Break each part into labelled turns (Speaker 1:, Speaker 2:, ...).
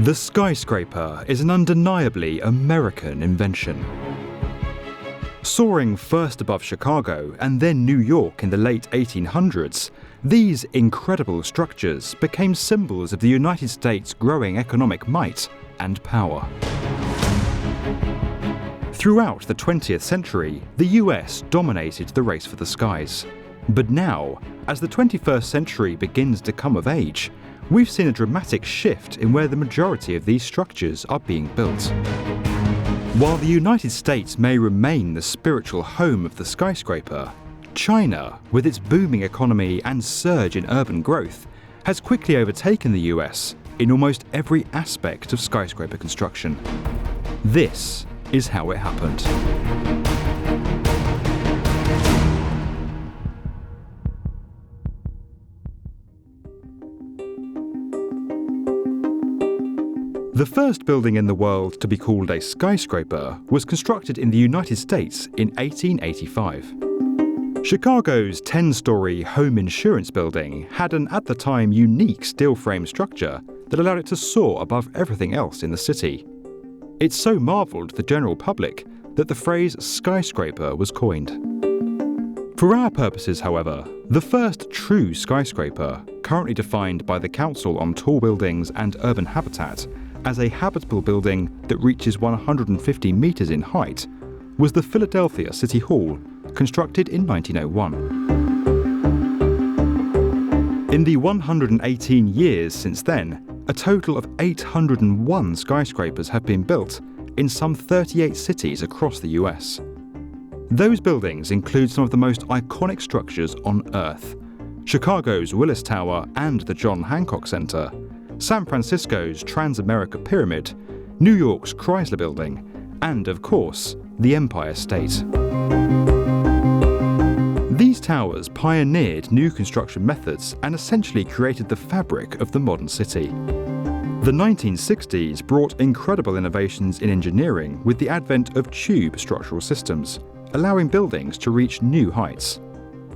Speaker 1: The skyscraper is an undeniably American invention. Soaring first above Chicago and then New York in the late 1800s, these incredible structures became symbols of the United States' growing economic might and power. Throughout the 20th century, the US dominated the race for the skies. But now, as the 21st century begins to come of age, we've seen a dramatic shift in where the majority of these structures are being built. While the United States may remain the spiritual home of the skyscraper, China, with its booming economy and surge in urban growth, has quickly overtaken the US in almost every aspect of skyscraper construction. This is how it happened. The first building in the world to be called a skyscraper was constructed in the United States in 1885. Chicago's 10-story home insurance building had an, at the time, unique steel frame structure that allowed it to soar above everything else in the city. It so marvelled the general public that the phrase skyscraper was coined. For our purposes, however, the first true skyscraper, currently defined by the Council on Tall Buildings and Urban Habitat as a habitable building that reaches 150 metres in height, was the Philadelphia City Hall, constructed in 1901. In the 118 years since then, a total of 801 skyscrapers have been built in some 38 cities across the US. Those buildings include some of the most iconic structures on Earth: Chicago's Willis Tower and the John Hancock Center, San Francisco's Transamerica Pyramid, New York's Chrysler Building, and, of course, the Empire State. These towers pioneered new construction methods and essentially created the fabric of the modern city. The 1960s brought incredible innovations in engineering with the advent of tube structural systems, allowing buildings to reach new heights.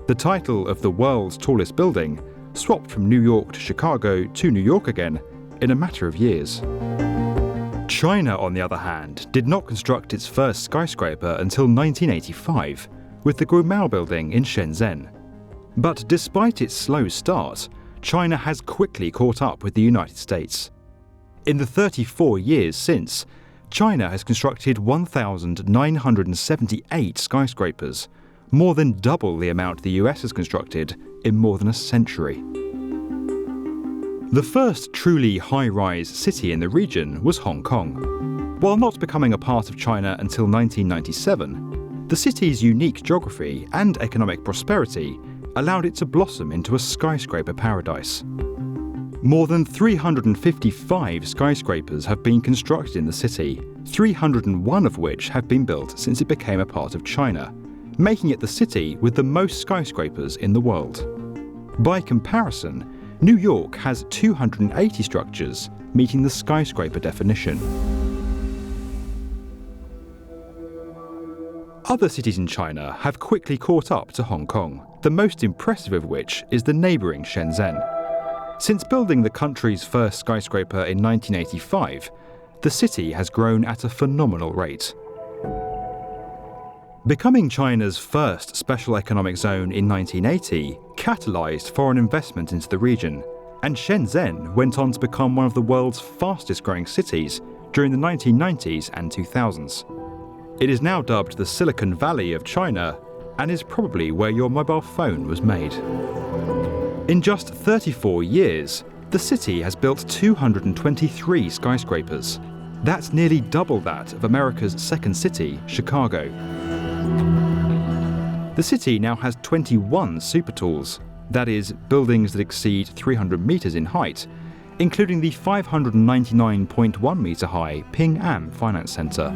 Speaker 1: The title of the world's tallest building swapped from New York to Chicago to New York again in a matter of years. China, on the other hand, did not construct its first skyscraper until 1985, with the Guomao building in Shenzhen. But despite its slow start, China has quickly caught up with the United States. In the 34 years since, China has constructed 1,978 skyscrapers, more than double the amount the US has constructed in more than a century. The first truly high-rise city in the region was Hong Kong. While not becoming a part of China until 1997, the city's unique geography and economic prosperity allowed it to blossom into a skyscraper paradise. More than 355 skyscrapers have been constructed in the city, 301 of which have been built since it became a part of China, making it the city with the most skyscrapers in the world. By comparison, New York has 280 structures, meeting the skyscraper definition. Other cities in China have quickly caught up to Hong Kong, the most impressive of which is the neighbouring Shenzhen. Since building the country's first skyscraper in 1985, the city has grown at a phenomenal rate. Becoming China's first special economic zone in 1980 catalysed foreign investment into the region, and Shenzhen went on to become one of the world's fastest growing cities during the 1990s and 2000s. It is now dubbed the Silicon Valley of China and is probably where your mobile phone was made. In just 34 years, the city has built 223 skyscrapers. That's nearly double that of America's second city, Chicago. The city now has 21 supertalls, that is, buildings that exceed 300 metres in height, including the 599.1 metre high Ping An Finance Centre.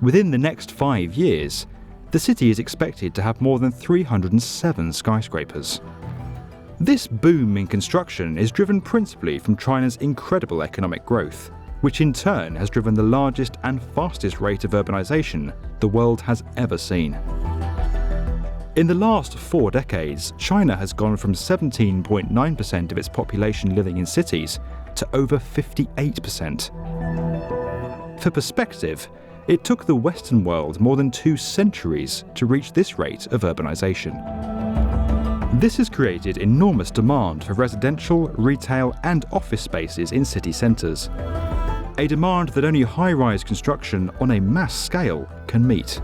Speaker 1: Within the next 5 years, the city is expected to have more than 307 skyscrapers. This boom in construction is driven principally from China's incredible economic growth, which in turn has driven the largest and fastest rate of urbanisation the world has ever seen. In the last 4 decades, China has gone from 17.9% of its population living in cities to over 58%. For perspective, it took the Western world more than 2 centuries to reach this rate of urbanisation. This has created enormous demand for residential, retail and office spaces in city centres, a demand that only high-rise construction on a mass scale can meet.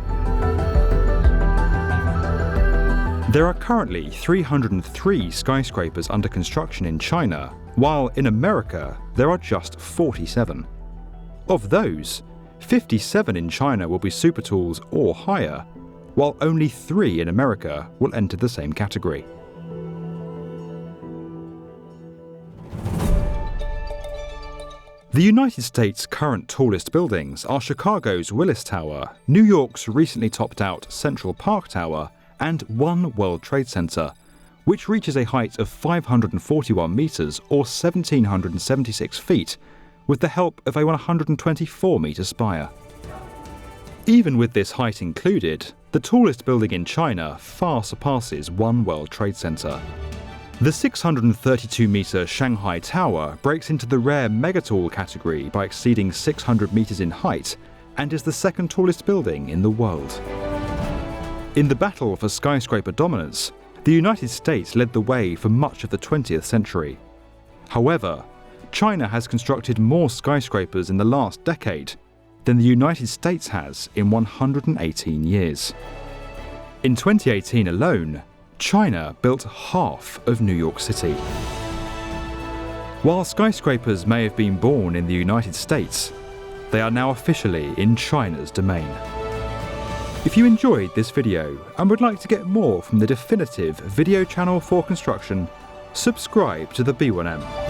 Speaker 1: There are currently 303 skyscrapers under construction in China, while in America there are just 47. Of those, 57 in China will be super talls or higher, while only 3 in America will enter the same category. The United States' current tallest buildings are Chicago's Willis Tower, New York's recently topped out Central Park Tower, and One World Trade Center, which reaches a height of 541 meters or 1,776 feet, with the help of a 124-meter spire. Even with this height included, the tallest building in China far surpasses One World Trade Center. The 632-meter Shanghai Tower breaks into the rare megatall category by exceeding 600 meters in height and is the second tallest building in the world. In the battle for skyscraper dominance, the United States led the way for much of the 20th century. However, China has constructed more skyscrapers in the last decade than the United States has in 118 years. In 2018 alone, China built half of New York City. While skyscrapers may have been born in the United States, they are now officially in China's domain. If you enjoyed this video and would like to get more from the definitive video channel for construction, subscribe to the B1M.